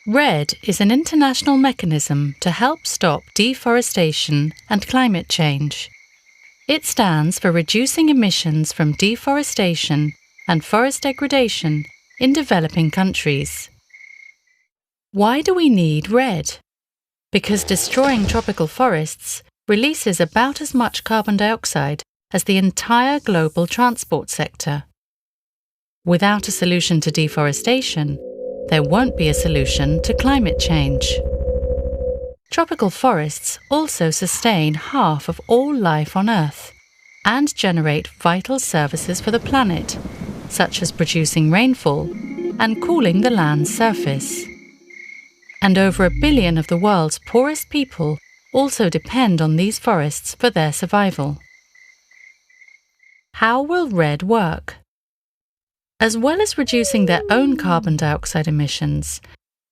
REDD is an international mechanism to help stop deforestation and climate change. It stands for reducing emissions from deforestation and forest degradation in developing countries. Why do we need REDD? Because destroying tropical forests releases about as much carbon dioxide as the entire global transport sector. Without a solution to deforestation, there won't be a solution to climate change. Tropical forests also sustain half of all life on Earth and generate vital services for the planet, such as producing rainfall and cooling the land's surface. And over 1 billion of the world's poorest people also depend on these forests for their survival. How will REDD work? As well as reducing their own carbon dioxide emissions,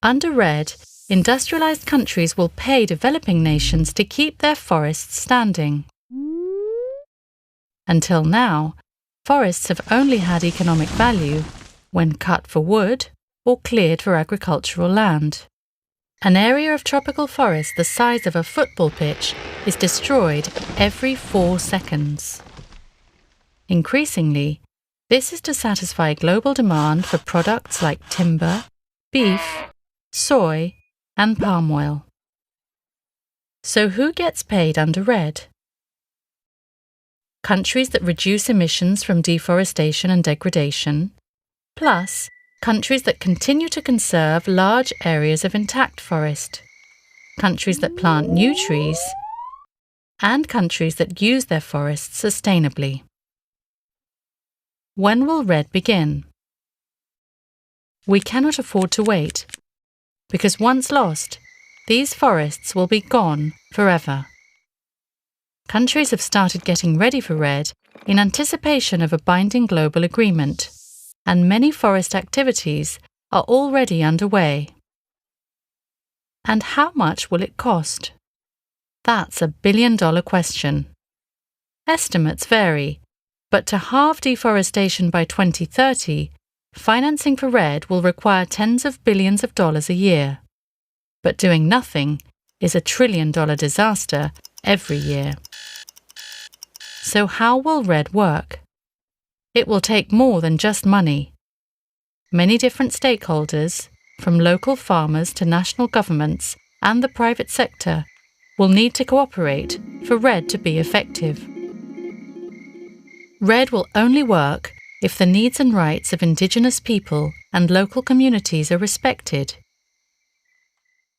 under REDD, industrialized countries will pay developing nations to keep their forests standing. Until now, forests have only had economic value when cut for wood or cleared for agricultural land. An area of tropical forest the size of a football pitch is destroyed every 4 seconds. Increasingly, this is to satisfy global demand for products like timber, beef, soy, and palm oil. So who gets paid under REDD? Countries that reduce emissions from deforestation and degradation, plus countries that continue to conserve large areas of intact forest, countries that plant new trees, and countries that use their forests sustainably. When will REDD begin? We cannot afford to wait, because once lost, these forests will be gone forever. Countries have started getting ready for REDD in anticipation of a binding global agreement, and many forest activities are already underway. And how much will it cost? That's a billion-dollar question. Estimates vary, but to halve deforestation by 2030, financing for REDD will require tens of billions of dollars a year. But doing nothing is a trillion-dollar disaster every year. So how will REDD work? It will take more than just money. Many different stakeholders, from local farmers to national governments and the private sector, will need to cooperate for REDD to be effective. REDD will only work if the needs and rights of Indigenous people and local communities are respected.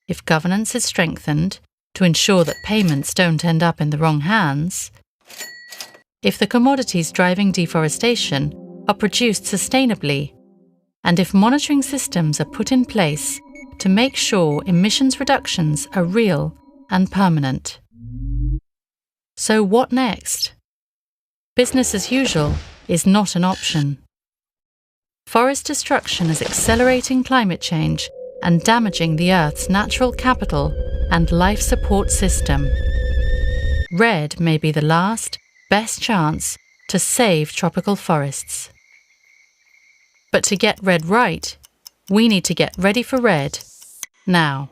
If governance is strengthened to ensure that payments don't end up in the wrong hands, if the commodities driving deforestation are produced sustainably, and if monitoring systems are put in place to make sure emissions reductions are real and permanent. So what next? Business as usual is not an option. Forest destruction is accelerating climate change and damaging the Earth's natural capital and life support system. REDD may be the last, best chance to save tropical forests. But to get REDD right, we need to get ready for REDD now.